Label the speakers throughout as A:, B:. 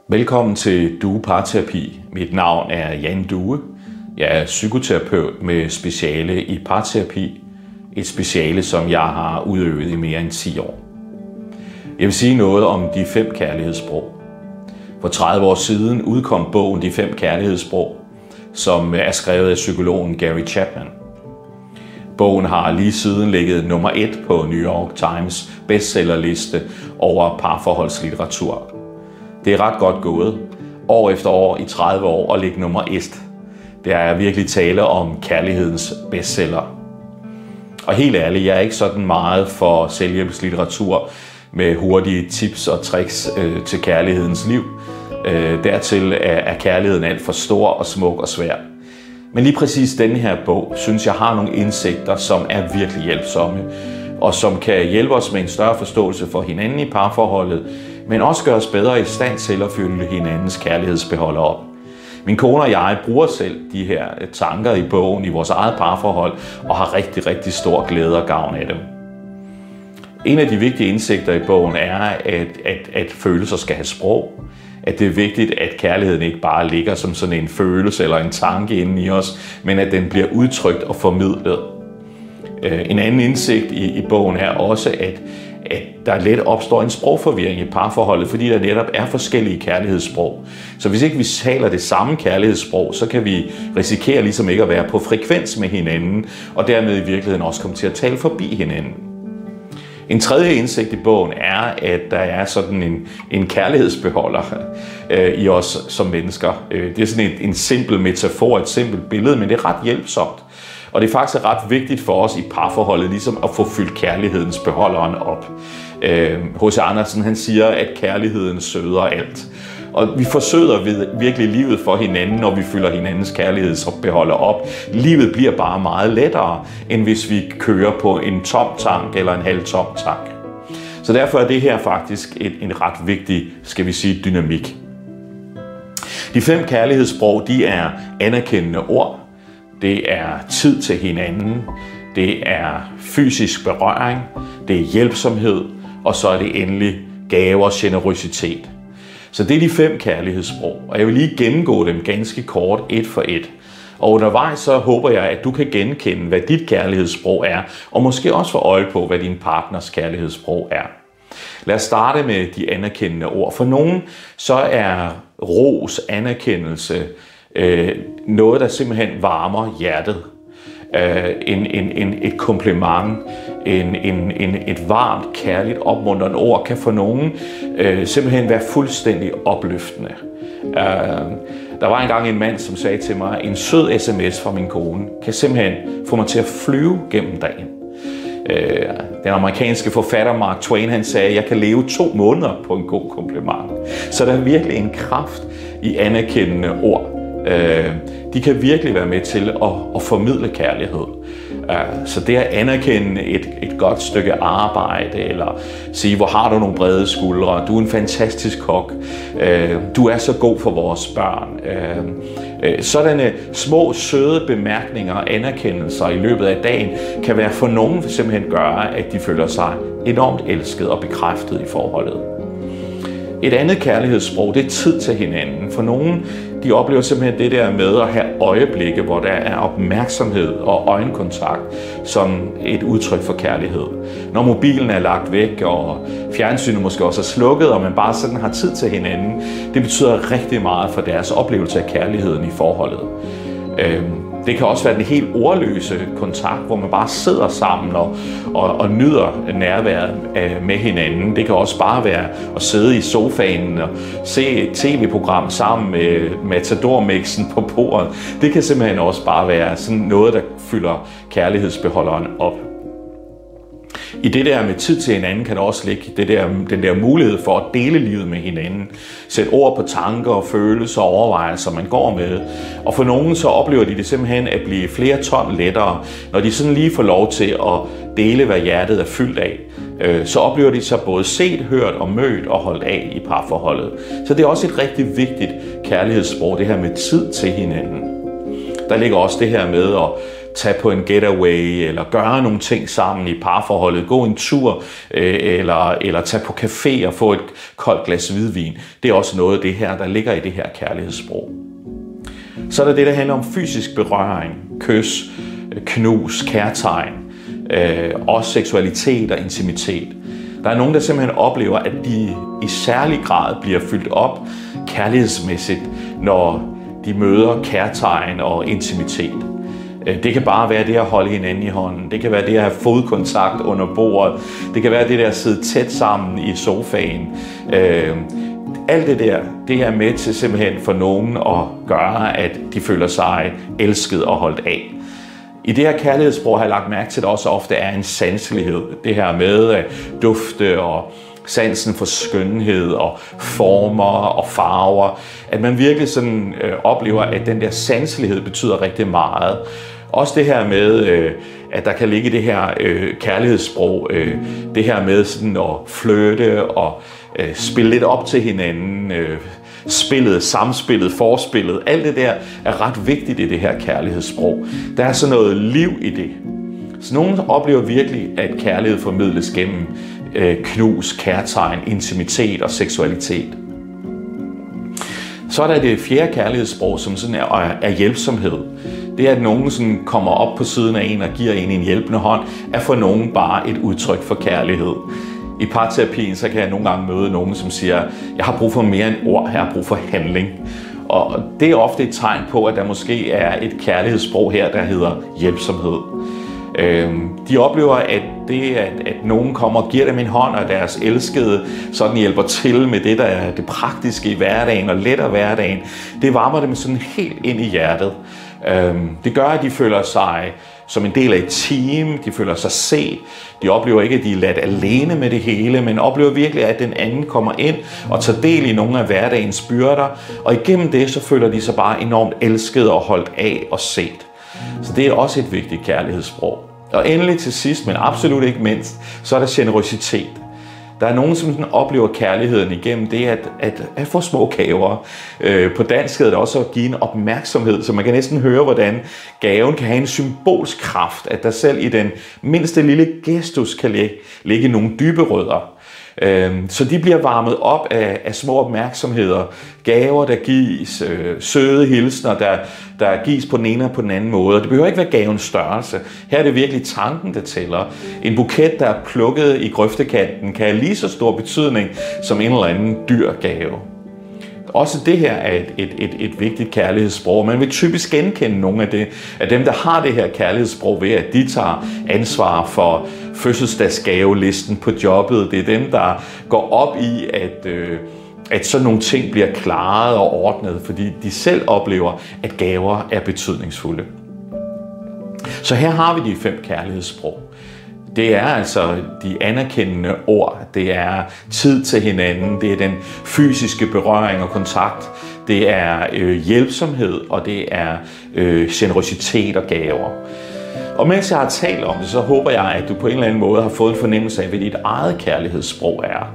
A: Velkommen til Due Parterapi. Mit navn er Jan Due. Jeg er psykoterapeut med speciale i parterapi. Et speciale, som jeg har udøvet i mere end 10 år. Jeg vil sige noget om de 5 kærlighedssprog. For 30 år siden udkom bogen De 5 kærlighedssprog, som er skrevet af psykologen Gary Chapman. Bogen har lige siden ligget nummer 1 på New York Times bestsellerliste over parforholdslitteratur. Det er ret godt gået, år efter år i 30 år, at ligge nummer 1. Det er virkelig tale om kærlighedens bestseller. Og helt ærligt, jeg er ikke sådan meget for selvhjælpslitteratur med hurtige tips og tricks til kærlighedens liv. Dertil er kærligheden alt for stor og smuk og svær. Men lige præcis denne her bog, synes jeg har nogle indsigter, som er virkelig hjælpsomme, og som kan hjælpe os med en større forståelse for hinanden i parforholdet, men også gøre os bedre i stand til at fylde hinandens kærlighedsbeholder op. Min kone og jeg bruger selv de her tanker i bogen i vores eget parforhold, og har rigtig, rigtig stor glæde og gavn af dem. En af de vigtige indsigter i bogen er, at følelser skal have sprog. At det er vigtigt, at kærligheden ikke bare ligger som sådan en følelse eller en tanke inde i os, men at den bliver udtrykt og formidlet. En anden indsigt i bogen er også, at der let opstår en sprogforvirring i parforholdet, fordi der netop er forskellige kærlighedssprog. Så hvis ikke vi taler det samme kærlighedssprog, så kan vi risikere ligesom ikke at være på frekvens med hinanden, og dermed i virkeligheden også komme til at tale forbi hinanden. En tredje indsigt i bogen er, at der er sådan en kærlighedsbeholder i os som mennesker. Det er sådan en simpel metafor, et simpelt billede, men det er ret hjælpsomt. Og det er faktisk ret vigtigt for os i parforholdet ligesom at få fyldt kærlighedens beholderen op. H.C. Andersen han siger, at kærligheden søder alt. Og vi forsøger virkelig livet for hinanden, når vi fylder hinandens kærlighedsbeholder op. Livet bliver bare meget lettere, end hvis vi kører på en tom tank eller en halvtom tank. Så derfor er det her faktisk en ret vigtig, skal vi sige, dynamik. De 5 kærlighedssprog, de er anerkendende ord. Det er tid til hinanden. Det er fysisk berøring. Det er hjælpsomhed. Og så er det endelig gave og generøsitet. Så det er de 5 kærlighedssprog, og jeg vil lige gennemgå dem ganske kort, et for et. Og undervejs så håber jeg, at du kan genkende, hvad dit kærlighedssprog er, og måske også få øje på, hvad din partners kærlighedssprog er. Lad os starte med de anerkendende ord. For nogen så er ros, anerkendelse, noget, der simpelthen varmer hjertet. Et kompliment, et varmt, kærligt, opmuntrende ord kan for nogen simpelthen være fuldstændig opløftende. Der var engang en mand, som sagde til mig, en sød sms fra min kone kan simpelthen få mig til at flyve gennem dagen. Den amerikanske forfatter Mark Twain, han sagde, at jeg kan leve 2 måneder på en god kompliment. Så der er virkelig en kraft i anerkendende ord. De kan virkelig være med til at formidle kærlighed. Så det at anerkende et godt stykke arbejde, eller sige, hvor har du nogle brede skuldre, du er en fantastisk kok, du er så god for vores børn. Sådanne små, søde bemærkninger og anerkendelser i løbet af dagen kan være for nogen simpelthen gøre, at de føler sig enormt elsket og bekræftet i forholdet. Et andet kærlighedssprog, det er tid til hinanden. For nogen, de oplever simpelthen det der med at have øjeblikke, hvor der er opmærksomhed og øjenkontakt som et udtryk for kærlighed. Når mobilen er lagt væk, og fjernsynet måske også er slukket, og man bare sådan har tid til hinanden, det betyder rigtig meget for deres oplevelse af kærligheden i forholdet. Det kan også være den helt ordløse kontakt, hvor man bare sidder sammen og nyder nærværet med hinanden. Det kan også bare være at sidde i sofaen og se et tv-program sammen med Matador-mixen på bordet. Det kan simpelthen også bare være sådan noget, der fylder kærlighedsbeholderen op. I det der med tid til hinanden kan der også ligge den der mulighed for at dele livet med hinanden. Sætte ord på tanker og følelser og overvejelser, man går med. Og for nogen så oplever de det simpelthen at blive flere ton lettere, når de sådan lige får lov til at dele, hvad hjertet er fyldt af. Så oplever de sig både set, hørt og mødt og holdt af i parforholdet. Så det er også et rigtig vigtigt kærlighedssprog, det her med tid til hinanden. Der ligger også det her med at tage på en getaway, eller gøre nogle ting sammen i parforholdet, gå en tur, eller tage på café og få et koldt glas hvidvin. Det er også noget af det her, der ligger i det her kærlighedssprog. Så er der det, der handler om fysisk berøring, kys, knus, kærtegn, også seksualitet og intimitet. Der er nogen, der simpelthen oplever, at de i særlig grad bliver fyldt op kærlighedsmæssigt, når de møder kærtegn og intimitet. Det kan bare være det at holde hinanden i hånden. Det kan være det at have fodkontakt under bordet. Det kan være det der at sidde tæt sammen i sofaen. Alt det der, det er med til simpelthen for nogen at gøre, at de føler sig elsket og holdt af. I det her kærlighedssprog har jeg lagt mærke til, at der også ofte er en sanselighed. Det her med dufte og sansen for skønhed og former og farver. At man virkelig sådan oplever, at den der sanselighed betyder rigtig meget. Også det her med, at der kan ligge det her kærlighedssprog, det her med sådan at flirte og spille lidt op til hinanden, spillet, samspillet, forspillet, alt det der er ret vigtigt i det her kærlighedssprog. Der er sådan noget liv i det. Så nogen oplever virkelig, at kærlighed formidles gennem knus, kærtegn, intimitet og seksualitet. Så er der det fjerde kærlighedssprog, som sådan er hjælpsomhed. Det er, at nogen sådan kommer op på siden af en og giver en hjælpende hånd, er for nogen bare et udtryk for kærlighed. I parterapien så kan jeg nogle gange møde nogen, som siger, jeg har brug for mere end ord, jeg har brug for handling. Og det er ofte et tegn på, at der måske er et kærlighedssprog her, der hedder hjælpsomhed. De oplever, at det, at nogen kommer og giver dem en hånd, og deres elskede sådan hjælper til med det, der er det praktiske i hverdagen og letter hverdagen, det varmer dem sådan helt ind i hjertet. Det gør, at de føler sig som en del af et team, de føler sig set, de oplever ikke, at de er ladt alene med det hele, men oplever virkelig, at den anden kommer ind og tager del i nogle af hverdagens byrder, og igennem det, så føler de sig bare enormt elsket og holdt af og set. Så det er også et vigtigt kærlighedssprog. Og endelig til sidst, men absolut ikke mindst, så er der generøsitet. Der er nogen, som sådan oplever kærligheden igennem det at få små gaver. På dansk hedder det også at give en opmærksomhed, så man kan næsten høre, hvordan gaven kan have en symbolsk kraft, at der selv i den mindste lille gestus kan ligge nogle dybe rødder. Så de bliver varmet op af små opmærksomheder, gaver, der gives, søde hilsner, der gives på den ene og på den anden måde. Det behøver ikke være gavens størrelse. Her er det virkelig tanken, der tæller. En buket, der er plukket i grøftekanten, kan have lige så stor betydning som en eller anden dyr gave. Også det her er et vigtigt kærlighedssprog. Man vil typisk genkende nogle af dem, der har det her kærlighedssprog ved, at de tager ansvar for fødselsdagsgavelisten på jobbet. Det er dem, der går op i, at sådan nogle ting bliver klaret og ordnet, fordi de selv oplever, at gaver er betydningsfulde. Så her har vi de 5 kærlighedssprog. Det er altså de anerkendende ord, det er tid til hinanden, det er den fysiske berøring og kontakt, det er hjælpsomhed, og det er generøsitet og gaver. Og mens jeg har talt om det, så håber jeg, at du på en eller anden måde har fået en fornemmelse af, hvad dit eget kærlighedssprog er.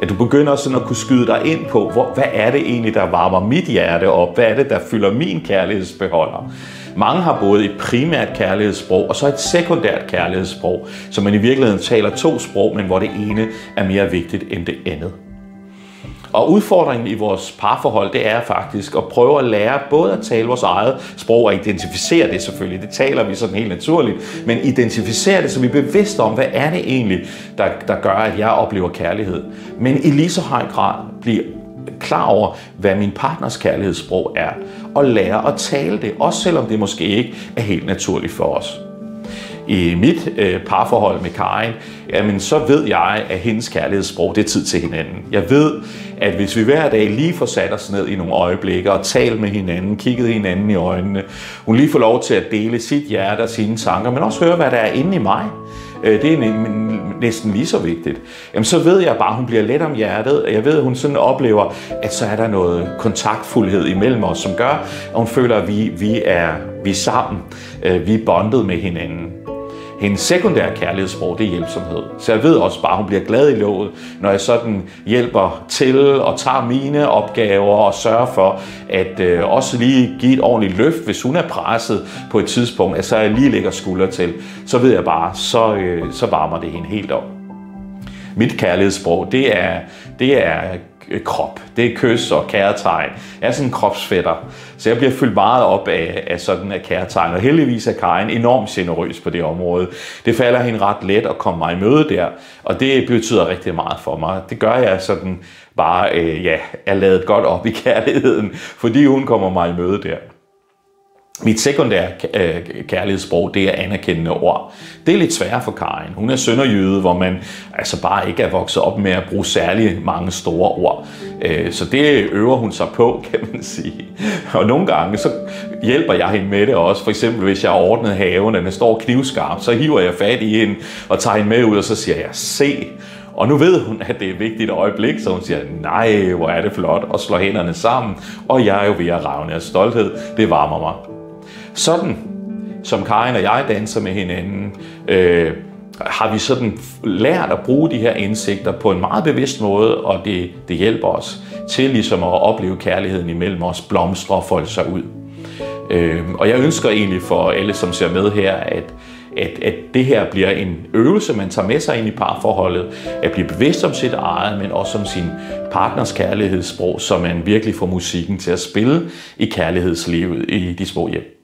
A: At du begynder sådan at kunne skyde dig ind på, hvad er det egentlig, der varmer mit hjerte op? Hvad er det, der fylder min kærlighedsbeholder? Mange har både et primært kærlighedssprog og så et sekundært kærlighedssprog, så man i virkeligheden taler 2 sprog, men hvor det ene er mere vigtigt end det andet. Og udfordringen i vores parforhold, det er faktisk at prøve at lære både at tale vores eget sprog og identificere det selvfølgelig. Det taler vi sådan helt naturligt, men identificere det, så vi er bevidste om, hvad er det egentlig, der gør, at jeg oplever kærlighed. Men i lige så høj grad blive klar over, hvad min partners kærlighedssprog er, og lære at tale det, også selvom det måske ikke er helt naturligt for os. I mit parforhold med Karin, jamen så ved jeg, at hendes kærlighedssprog, det er tid til hinanden. Jeg ved, at hvis vi hver dag lige får sat os ned i nogle øjeblikke og talt med hinanden, kigget hinanden i øjnene, hun lige får lov til at dele sit hjerte og sine tanker, men også høre, hvad der er inde i mig. Det er næsten lige så vigtigt. Jamen, så ved jeg bare, at hun bliver let om hjertet. Jeg ved, at hun sådan oplever, at så er der noget kontaktfuldhed imellem os, som gør, at hun føler, at vi er sammen. Vi er bondet med hinanden. Hendes sekundære kærlighedssprog, det er hjælpsomhed. Så jeg ved også bare, at hun bliver glad i låget, når jeg sådan hjælper til og tager mine opgaver og sørger for at også lige give et ordentligt løft, hvis hun er presset på et tidspunkt, at så jeg lige lægger skulder til. Så ved jeg bare, så varmer det hende helt op. Mit kærlighedssprog, det er krop. Det er kys og kærtegn. Jeg er sådan en kropsfætter, så jeg bliver fyldt meget op af sådan af kærtegn. Og heldigvis er Karin enormt generøs på det område. Det falder hende ret let at komme mig i møde der, og det betyder rigtig meget for mig. Det gør jeg sådan bare, er ladet godt op i kærligheden, fordi hun kommer mig i møde der. Mit sekundære kærlighedssprog, det er anerkendende ord. Det er lidt sværere for Karin. Hun er sønderjyde, hvor man altså bare ikke er vokset op med at bruge særlig mange store ord. Så det øver hun sig på, kan man sige. Og nogle gange, så hjælper jeg hende med det også. For eksempel, hvis jeg har ordnet haven, og den står knivskarpt, så hiver jeg fat i hende og tager hende med ud, og så siger jeg, se. Og nu ved hun, at det er et vigtigt øjeblik, så hun siger, nej, hvor er det flot, og slår hænderne sammen. Og jeg er jo ved at ravne af stolthed. Det varmer mig. Sådan som Karin og jeg danser med hinanden, har vi sådan lært at bruge de her indsigter på en meget bevidst måde, og det hjælper os til ligesom at opleve kærligheden imellem os blomstre og folde sig ud. Og jeg ønsker egentlig for alle, som ser med her, at det her bliver en øvelse, man tager med sig ind i parforholdet, at blive bevidst om sit eget, men også om sin partners kærlighedssprog, så man virkelig får musikken til at spille i kærlighedslivet i de små hjem.